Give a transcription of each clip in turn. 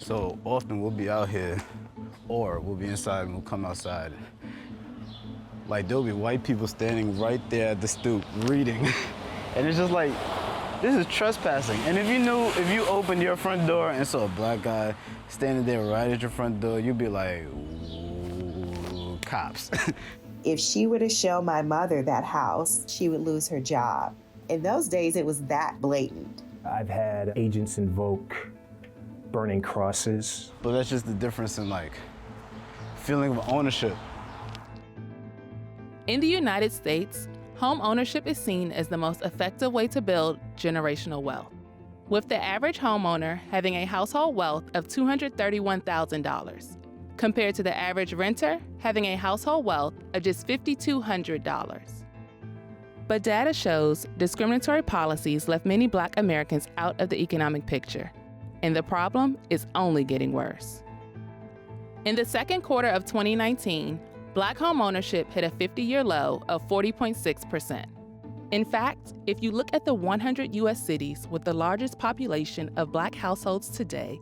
So often we'll be out here or we'll be inside and we'll come outside. Like there'll be white people standing right there at the stoop reading. And it's just like, this is trespassing. And if you opened your front door and saw a black guy standing there right at your front door, you'd be like, ooh, cops. If she were to show my mother that house, she would lose her job. In those days, it was that blatant. I've had agents invoke burning crosses. But that's just the difference in like feeling of ownership. In the United States, home ownership is seen as the most effective way to build generational wealth, with the average homeowner having a household wealth of $231,000, compared to the average renter having a household wealth of just $5,200. But data shows discriminatory policies left many Black Americans out of the economic picture, and the problem is only getting worse. In the second quarter of 2019, Black home ownership hit a 50-year low of 40.6%. In fact, if you look at the 100 U.S. cities with the largest population of Black households today,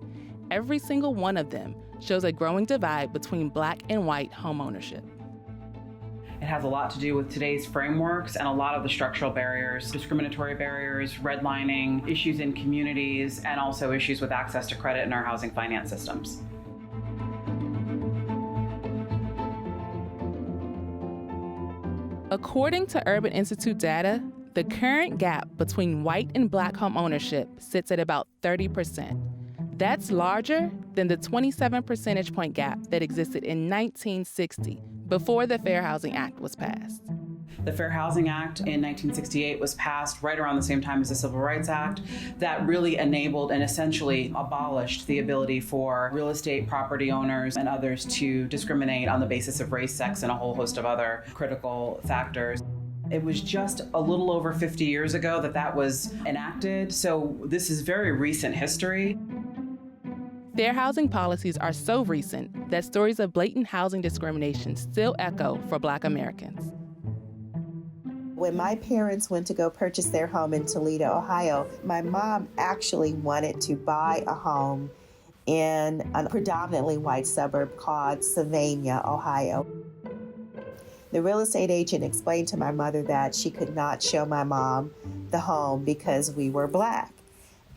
every single one of them shows a growing divide between Black and white home ownership. It has a lot to do with today's frameworks and a lot of the structural barriers, discriminatory barriers, redlining, issues in communities, and also issues with access to credit in our housing finance systems. According to Urban Institute data, the current gap between white and Black home ownership sits at about 30%. That's larger than the 27 percentage point gap that existed in 1960, before the Fair Housing Act was passed. The Fair Housing Act in 1968 was passed right around the same time as the Civil Rights Act. That really enabled and essentially abolished the ability for real estate property owners and others to discriminate on the basis of race, sex, and a whole host of other critical factors. It was just a little over 50 years ago that was enacted, so this is very recent history. Fair housing policies are so recent that stories of blatant housing discrimination still echo for Black Americans. When my parents went to go purchase their home in Toledo, Ohio, my mom actually wanted to buy a home in a predominantly white suburb called Sylvania, Ohio. The real estate agent explained to my mother that she could not show my mom the home because we were Black.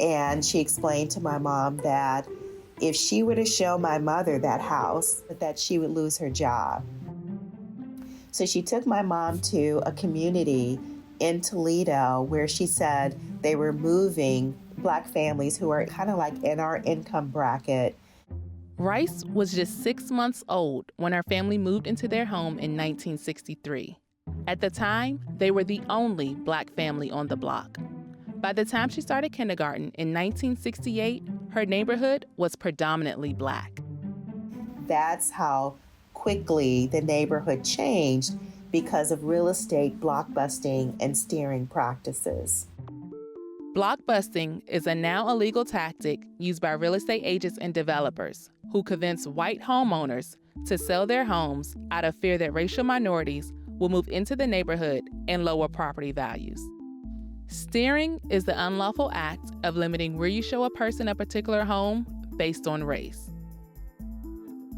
And she explained to my mom that if she were to show my mother that house, that she would lose her job. So she took my mom to a community in Toledo where she said they were moving Black families who are kind of like in our income bracket. Rice was just 6 months old when her family moved into their home in 1963. At the time, they were the only Black family on the block. By the time she started kindergarten in 1968, her neighborhood was predominantly Black. That's how quickly the neighborhood changed because of real estate blockbusting and steering practices. Blockbusting is a now illegal tactic used by real estate agents and developers who convince white homeowners to sell their homes out of fear that racial minorities will move into the neighborhood and lower property values. Steering is the unlawful act of limiting where you show a person a particular home based on race.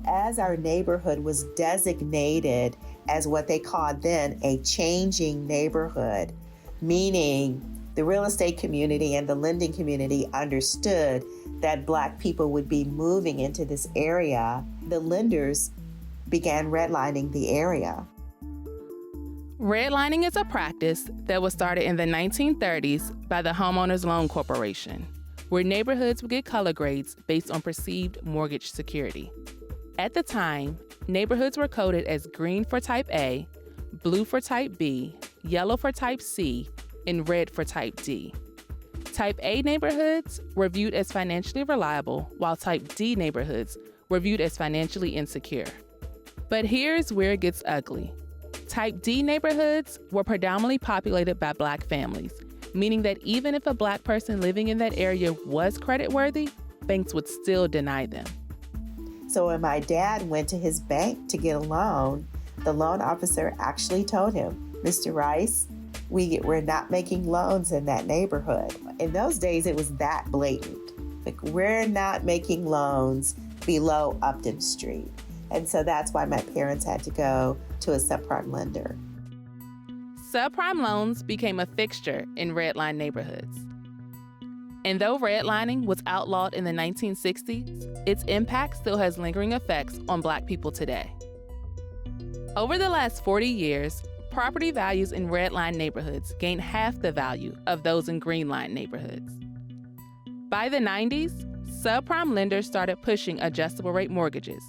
As our neighborhood was designated as what they called then a changing neighborhood, meaning the real estate community and the lending community understood that Black people would be moving into this area, the lenders began redlining the area. Redlining is a practice that was started in the 1930s by the Homeowners Loan Corporation, where neighborhoods would get color grades based on perceived mortgage security. At the time, neighborhoods were coded as green for type A, blue for type B, yellow for type C, and red for type D. Type A neighborhoods were viewed as financially reliable, while type D neighborhoods were viewed as financially insecure. But here's where it gets ugly. Type D neighborhoods were predominantly populated by Black families, meaning that even if a Black person living in that area was creditworthy, banks would still deny them. So when my dad went to his bank to get a loan, the loan officer actually told him, "Mr. Rice, we're not making loans in that neighborhood." In those days, it was that blatant. traffic. We're not making loans below Upton Street. And so that's why my parents had to go to a subprime lender. Subprime loans became a fixture in redline neighborhoods. And though redlining was outlawed in the 1960s, its impact still has lingering effects on Black people today. Over the last 40 years, property values in redline neighborhoods gained half the value of those in greenline neighborhoods. By the 90s, subprime lenders started pushing adjustable rate mortgages,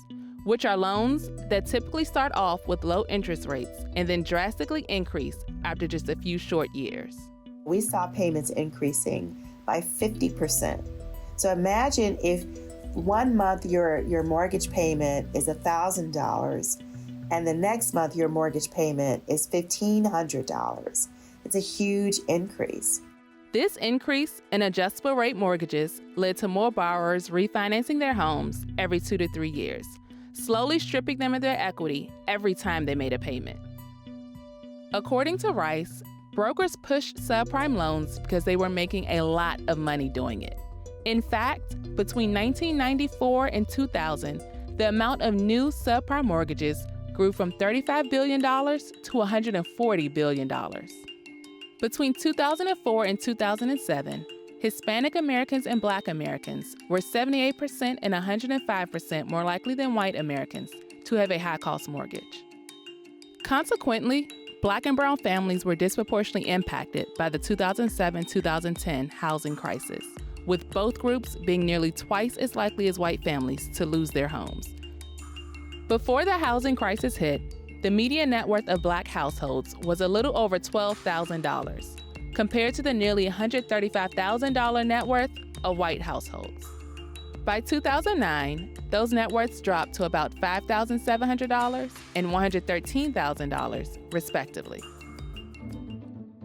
which are loans that typically start off with low interest rates and then drastically increase after just a few short years. We saw payments increasing by 50%. So imagine if 1 month your mortgage payment is $1,000 and the next month your mortgage payment is $1,500. It's a huge increase. This increase in adjustable rate mortgages led to more borrowers refinancing their homes every 2 to 3 years, slowly stripping them of their equity every time they made a payment. According to Rice, brokers pushed subprime loans because they were making a lot of money doing it. In fact, between 1994 and 2000, the amount of new subprime mortgages grew from $35 billion to $140 billion. Between 2004 and 2007, Hispanic Americans and Black Americans were 78% and 105% more likely than white Americans to have a high-cost mortgage. Consequently, Black and brown families were disproportionately impacted by the 2007-2010 housing crisis, with both groups being nearly twice as likely as white families to lose their homes. Before the housing crisis hit, the median net worth of Black households was a little over $12,000, compared to the nearly $135,000 net worth of white households. By 2009, those net worths dropped to about $5,700 and $113,000, respectively.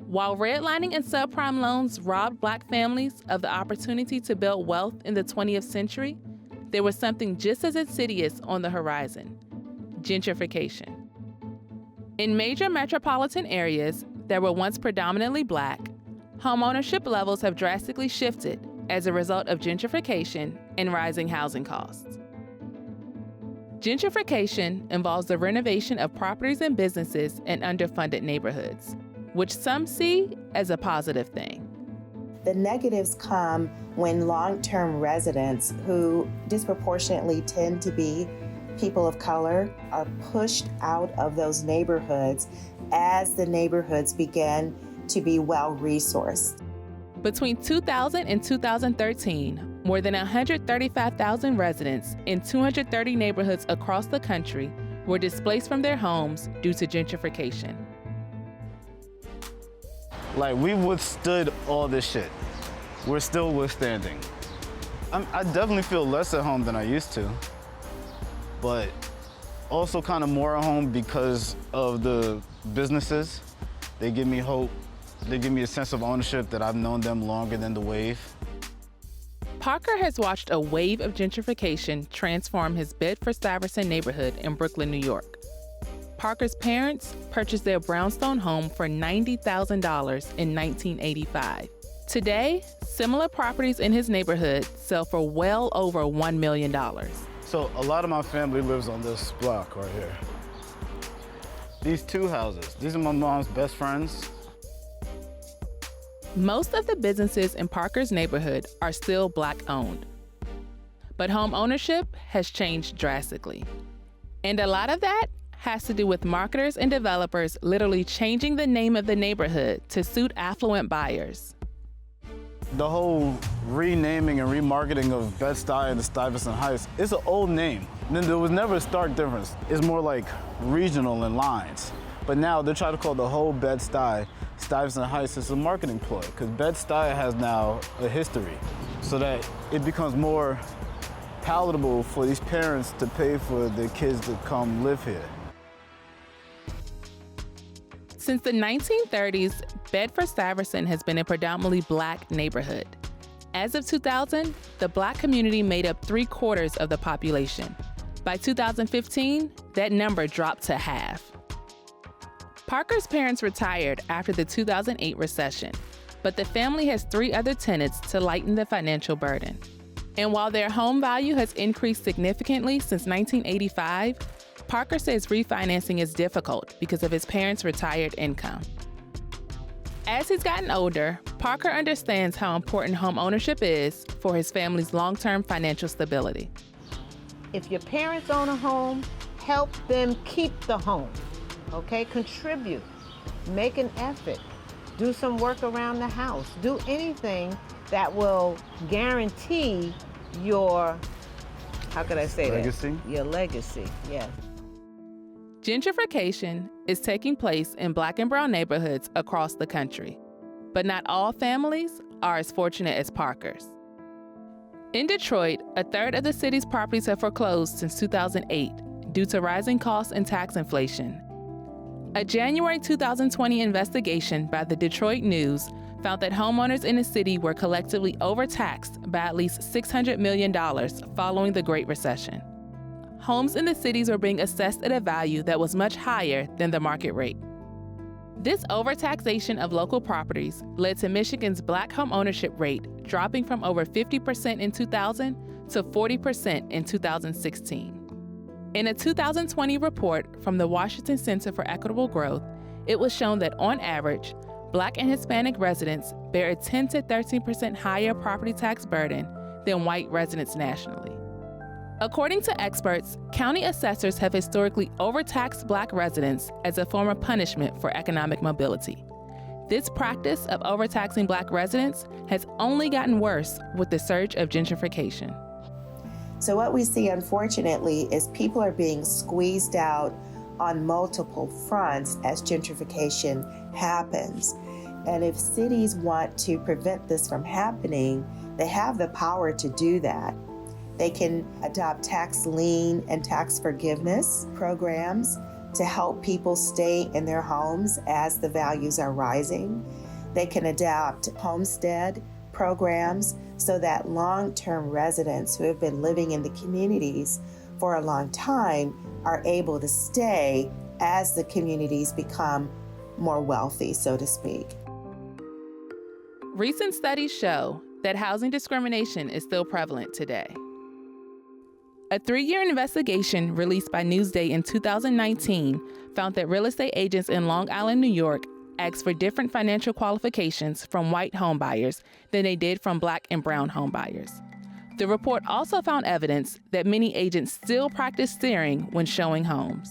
While redlining and subprime loans robbed Black families of the opportunity to build wealth in the 20th century, there was something just as insidious on the horizon: gentrification. In major metropolitan areas that were once predominantly Black, homeownership levels have drastically shifted as a result of gentrification and rising housing costs. Gentrification involves the renovation of properties and businesses in underfunded neighborhoods, which some see as a positive thing. The negatives come when long-term residents, who disproportionately tend to be people of color, are pushed out of those neighborhoods as the neighborhoods begin to be well-resourced. Between 2000 and 2013, more than 135,000 residents in 230 neighborhoods across the country were displaced from their homes due to gentrification. Like, we withstood all this shit. We're still withstanding. I definitely feel less at home than I used to, but also kind of more at home because of the businesses. They give me hope. They give me a sense of ownership that I've known them longer than the wave. Parker has watched a wave of gentrification transform his Bedford-Stuyvesant neighborhood in Brooklyn, New York. Parker's parents purchased their brownstone home for $90,000 in 1985. Today, similar properties in his neighborhood sell for well over $1 million. So a lot of my family lives on this block right here. These two houses, these are my mom's best friends. Most of the businesses in Parker's neighborhood are still Black-owned. But home ownership has changed drastically. And a lot of that has to do with marketers and developers literally changing the name of the neighborhood to suit affluent buyers. The whole renaming and remarketing of Bed-Stuy and the Stuyvesant Heights, it's an old name. Then there was never a stark difference. It's more like regional in lines. But now they're trying to call the whole Bed-Stuy Stuyvesant Heights. It's a marketing ploy, because Bed-Stuy has now a history, so that it becomes more palatable for these parents to pay for their kids to come live here. Since the 1930s, Bedford-Stuyvesant has been a predominantly Black neighborhood. As of 2000, the Black community made up 3/4 of the population. By 2015, that number dropped to half. Parker's parents retired after the 2008 recession, but the family has 3 other tenants to lighten the financial burden. And while their home value has increased significantly since 1985, Parker says refinancing is difficult because of his parents' retired income. As he's gotten older, Parker understands how important home ownership is for his family's long-term financial stability. If your parents own a home, help them keep the home, okay? Contribute, make an effort, do some work around the house, do anything that will guarantee your, how could I say Legacy? that? Your legacy, yes. Gentrification is taking place in Black and brown neighborhoods across the country, but not all families are as fortunate as Parker's. In Detroit, a third of the city's properties have foreclosed since 2008 due to rising costs and tax inflation. A January 2020 investigation by the Detroit News found that homeowners in the city were collectively overtaxed by at least $600 million following the Great Recession. Homes in the cities were being assessed at a value that was much higher than the market rate. This overtaxation of local properties led to Michigan's Black home ownership rate dropping from over 50% in 2000 to 40% in 2016. In a 2020 report from the Washington Center for Equitable Growth, it was shown that on average, Black and Hispanic residents bear a 10 to 13% higher property tax burden than white residents nationally. According to experts, county assessors have historically overtaxed Black residents as a form of punishment for economic mobility. This practice of overtaxing Black residents has only gotten worse with the surge of gentrification. So what we see, unfortunately, is people are being squeezed out on multiple fronts as gentrification happens. And if cities want to prevent this from happening, they have the power to do that. They can adopt tax lien and tax forgiveness programs to help people stay in their homes as the values are rising. They can adopt homestead programs so that long-term residents who have been living in the communities for a long time are able to stay as the communities become more wealthy, so to speak. Recent studies show that housing discrimination is still prevalent today. A 3-year investigation released by Newsday in 2019 found that real estate agents in Long Island, New York, asked for different financial qualifications from white homebuyers than they did from Black and brown homebuyers. The report also found evidence that many agents still practice steering when showing homes.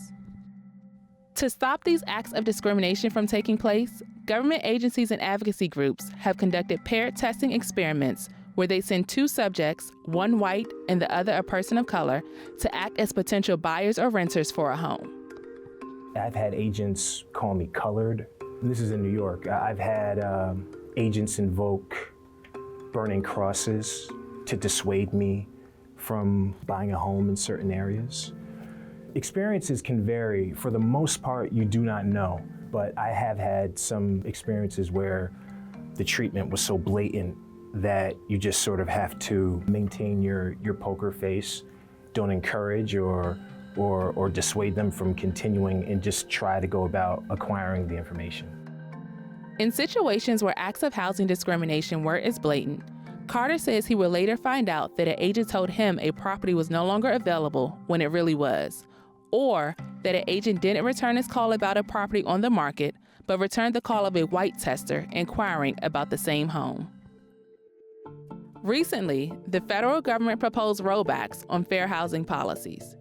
To stop these acts of discrimination from taking place, government agencies and advocacy groups have conducted paired testing experiments where they send 2 subjects, one white and the other a person of color, to act as potential buyers or renters for a home. I've had agents call me colored. This is in New York. I've had agents invoke burning crosses to dissuade me from buying a home in certain areas. Experiences can vary. For the most part, you do not know, but I have had some experiences where the treatment was so blatant that you just sort of have to maintain your poker face, don't encourage or dissuade them from continuing, and just try to go about acquiring the information. In situations where acts of housing discrimination were as blatant, Carter says he would later find out that an agent told him a property was no longer available when it really was, or that an agent didn't return his call about a property on the market, but returned the call of a white tester inquiring about the same home. Recently, the federal government proposed rollbacks on fair housing policies.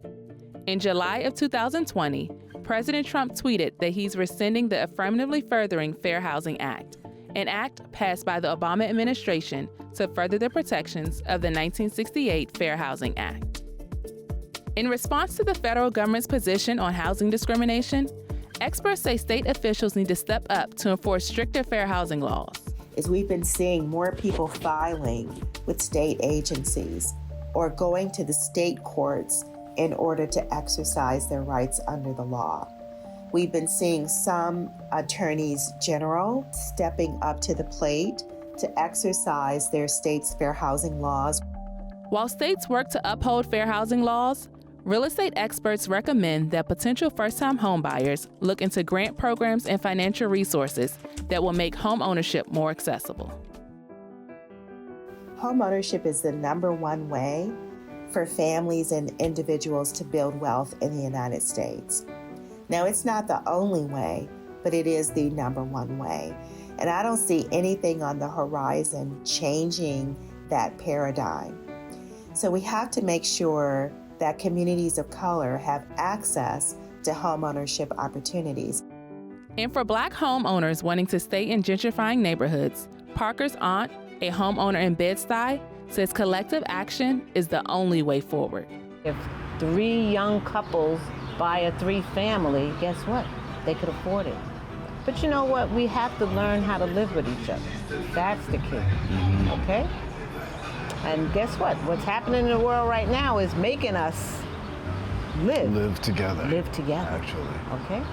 In July of 2020, President Trump tweeted that he's rescinding the Affirmatively Furthering Fair Housing Act, an act passed by the Obama administration to further the protections of the 1968 Fair Housing Act. In response to the federal government's position on housing discrimination, experts say state officials need to step up to enforce stricter fair housing laws. Is we've been seeing more people filing with state agencies or going to the state courts in order to exercise their rights under the law. We've been seeing some attorneys general stepping up to the plate to exercise their state's fair housing laws. While states work to uphold fair housing laws, real estate experts recommend that potential first-time homebuyers look into grant programs and financial resources that will make home ownership more accessible. Homeownership is the #1 way for families and individuals to build wealth in the United States. Now, it's not the only way, but it is the #1 way. And I don't see anything on the horizon changing that paradigm. So we have to make sure that communities of color have access to homeownership opportunities. And for Black homeowners wanting to stay in gentrifying neighborhoods, Parker's aunt, a homeowner in Bed-Stuy, says collective action is the only way forward. If 3 young couples buy a 3-family, guess what? They could afford it. But you know what? We have to learn how to live with each other. That's the key, okay? And guess what? What's happening in the world right now is making us live Live together. Live together. Actually. Okay?